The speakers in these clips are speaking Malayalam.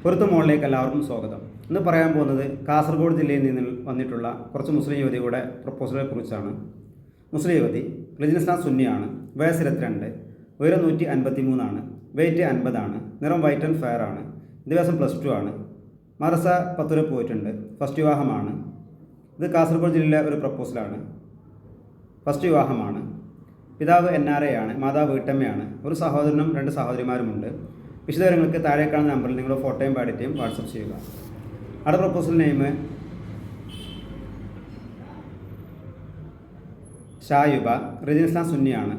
പൊരുത്ത മോളിലേക്ക് എല്ലാവർക്കും സ്വാഗതം. ഇന്ന് പറയാൻ പോകുന്നത് കാസർഗോഡ് ജില്ലയിൽ നിന്ന് വന്നിട്ടുള്ള കുറച്ച് മുസ്ലിം യുവതികളുടെ പ്രപ്പോസലുകളെ കുറിച്ചാണ്. മുസ്ലിം യുവതി റിലിജിയൻ ഇസ്ലാം സുന്നിയാണ്, വയസ്സ് 22, ഉയരം 153, വെയിറ്റ് 50, നിറം വൈറ്റ് ആൻഡ് ഫെയർ ആണ്, വിദ്യാഭ്യാസം +2 ആണ്, മദ്രസ 10 വരെ പോയിട്ടുണ്ട്, ഫസ്റ്റ് വിവാഹമാണ്. ഇത് കാസർഗോഡ് ജില്ലയിലെ ഒരു പ്രപ്പോസലാണ്. ഫസ്റ്റ് വിവാഹമാണ്. പിതാവ് NRA ആണ്, മാതാവ് വീട്ടമ്മയാണ്, ഒരു സഹോദരനും 2 സഹോദരിമാരുമുണ്ട്. വിശദവിവരങ്ങൾക്ക് താഴെ കാണുന്ന നമ്പറിൽ നിങ്ങളുടെ ഫോട്ടോയും ബയോഡേറ്റയും വാട്സപ്പ് ചെയ്യുക. അടുത്ത പ്രപ്പോസൽ നെയിം ഷായുബ, റിലിജിയൻ ഇസ്ലാം സുന്നിയാണ്,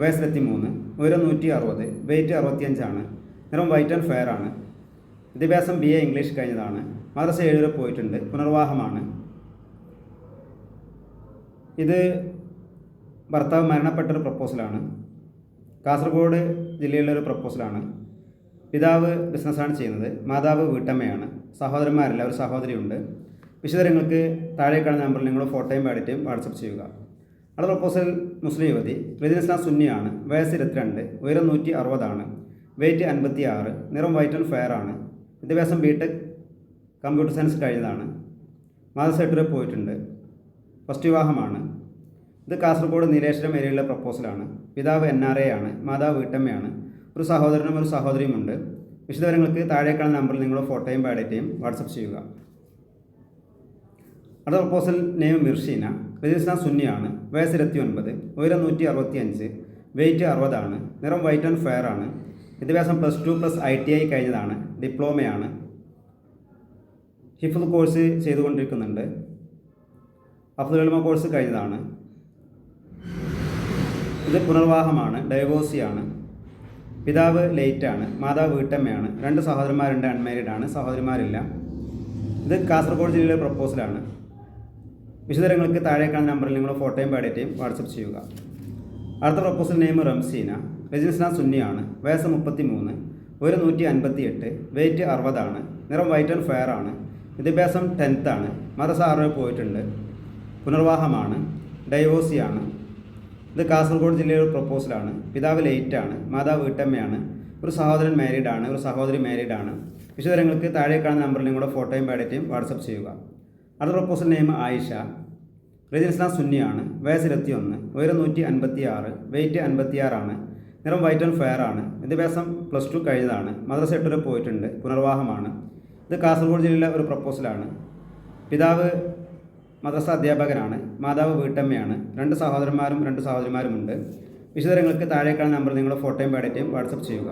വയസ്സ് 23, ഉയരം 160, വെയിറ്റ് 65 ആണ്, നിറം വൈറ്റ് ആൻഡ് ഫെയർ ആണ്, വിദ്യാഭ്യാസം BA ഇംഗ്ലീഷ് കഴിഞ്ഞതാണ്, മദ്രസ 7 വരെ പോയിട്ടുണ്ട്, പുനർവാഹമാണ്. ഇത് ഭർത്താവ് മരണപ്പെട്ടൊരു പ്രപ്പോസലാണ്. കാസർഗോഡ് ജില്ലയിലൊരു പ്രപ്പോസലാണ്. പിതാവ് ബിസിനസ്സാണ് ചെയ്യുന്നത്, മാതാവ് വീട്ടമ്മയാണ്, സഹോദരന്മാരില്ല, ഒരു സഹോദരിയുണ്ട്. വിശദവിവരങ്ങൾക്ക് താഴെ കാണുന്ന നമ്പറിൽ നിങ്ങൾ ഫോട്ടോയും ബയോഡേറ്റയും വാട്സപ്പ് ചെയ്യുക. അടുത്ത പ്രപ്പോസൽ മുസ്ലിം യുവതി റിലിജിയൻ ഇസ്ലാം സുന്നിയാണ്, വയസ്സ് 22, ഉയരം 160, വെയിറ്റ് 56, നിറം വൈറ്റ് ആൻഡ് ഫെയർ ആണ്, വിദ്യാഭ്യാസം BTech കമ്പ്യൂട്ടർ സയൻസ് കഴിഞ്ഞതാണ്, മദ്രസ 8 വരെ പോയിട്ടുണ്ട്, ഫസ്റ്റ് വിവാഹമാണ്. ഇത് കാസർഗോഡ് നീലേശ്വരം ഏരിയയിലെ പ്രപ്പോസലാണ്. പിതാവ് NRA ആണ്, മാതാവ് വീട്ടമ്മയാണ്, ഒരു സഹോദരനും ഒരു സഹോദരിയുമുണ്ട്. വിശദവിവരങ്ങൾക്ക് താഴെ കാണുന്ന നമ്പറിൽ നിങ്ങളുടെ ഫോട്ടോയും ബയോഡേറ്റയും വാട്സപ്പ് ചെയ്യുക. അടുത്ത പ്രപ്പോസൽ നെയിം മിർഷീന, റിലിജിയൻ ഇസ്ലാം സുന്നിയാണ്, വയസ്സ് 29, ഉയരം 165, വെയിറ്റ് 60 ആണ്, നിറം വൈറ്റ് ആൻഡ് ഫെയർ ആണ്, വിദ്യാഭ്യാസം +2 ITI കഴിഞ്ഞതാണ്, ഡിപ്ലോമയാണ്, ഹിഫ്ദ് കോഴ്സ് ചെയ്തുകൊണ്ടിരിക്കുന്നുണ്ട്, അഫ്ദുൽ ഉലമ കോഴ്സ് കഴിഞ്ഞതാണ്. ഇത് പുനർവാഹമാണ്, ഡൈവോഴ്സിയാണ്. പിതാവ് ലേറ്റാണ്, മാതാവ് വീട്ടമ്മയാണ്, 2 സഹോദരന്മാരുണ്ട്, അൺമാരീഡ് ആണ്, സഹോദരിമാരില്ല. ഇത് കാസർഗോഡ് ജില്ലയിലെ പ്രപ്പോസലാണ്. വിശദവിവരങ്ങൾക്ക് താഴെ കാണുന്ന നമ്പറിൽ നിങ്ങൾ ഫോട്ടോയും ബയോഡേറ്റയും വാട്സപ്പ് ചെയ്യുക. അടുത്ത പ്രപ്പോസൽ നെയിം റംസീന, റിലിജിയൻ ഇസ്ലാം സുന്നിയാണ്, വയസ്സ് 33, ഉയരം 158, വെയിറ്റ് 60 ആണ്, നിറം വൈറ്റ് ആൻഡ് ഫെയർ ആണ്, വിദ്യാഭ്യാസം 10th ആണ്, മദ്രസ 6 വരെ പോയിട്ടുണ്ട്, പുനർവാഹമാണ്, ഡൈവോഴ്സിയാണ്. ഇത് കാസർഗോഡ് ജില്ലയിലെ പ്രപ്പോസലാണ്. പിതാവ് ലേറ്റാണ്, മാതാവ് വീട്ടമ്മയാണ്, ഒരു സഹോദരൻ മാരീഡ് ആണ്, ഒരു സഹോദരി മാരീഡ് ആണ്. വിശദവിവരങ്ങൾക്ക് താഴെ കാണുന്ന നമ്പറിൽ നിങ്ങളുടെ ഫോട്ടോയും ബയോഡേറ്റയും വാട്സപ്പ് ചെയ്യുക. അടുത്ത പ്രപ്പോസൽ നെയിം ആയിഷ, റിലിജിയൻ ഇസ്ലാം സുന്നിയാണ്, വയസ്സ് 21, ഉയരം 156, വെയിറ്റ് 56 ആണ്, നിറം വൈറ്റ് ആൻഡ് ഫെയർ ആണ്, വിദ്യാഭ്യാസം +2 കഴിഞ്ഞതാണ്, മദ്രസ 8 വരെ പോയിട്ടുണ്ട്, പുനർവാഹമാണ്. ഇത് കാസർഗോഡ് ജില്ലയിലെ ഒരു പ്രപ്പോസലാണ്. പിതാവ് മദ്രസ അധ്യാപകനാണ്, മാതാവ് വീട്ടമ്മയാണ്, 2 സഹോദരന്മാരും 2 സഹോദരിമാരുമുണ്ട്. വിശദവിവരങ്ങൾക്ക് താഴെ കാണുന്ന നമ്പറിൽ നിങ്ങളുടെ ഫോട്ടോയും ബയോഡേറ്റയും വാട്സപ്പ് ചെയ്യുക.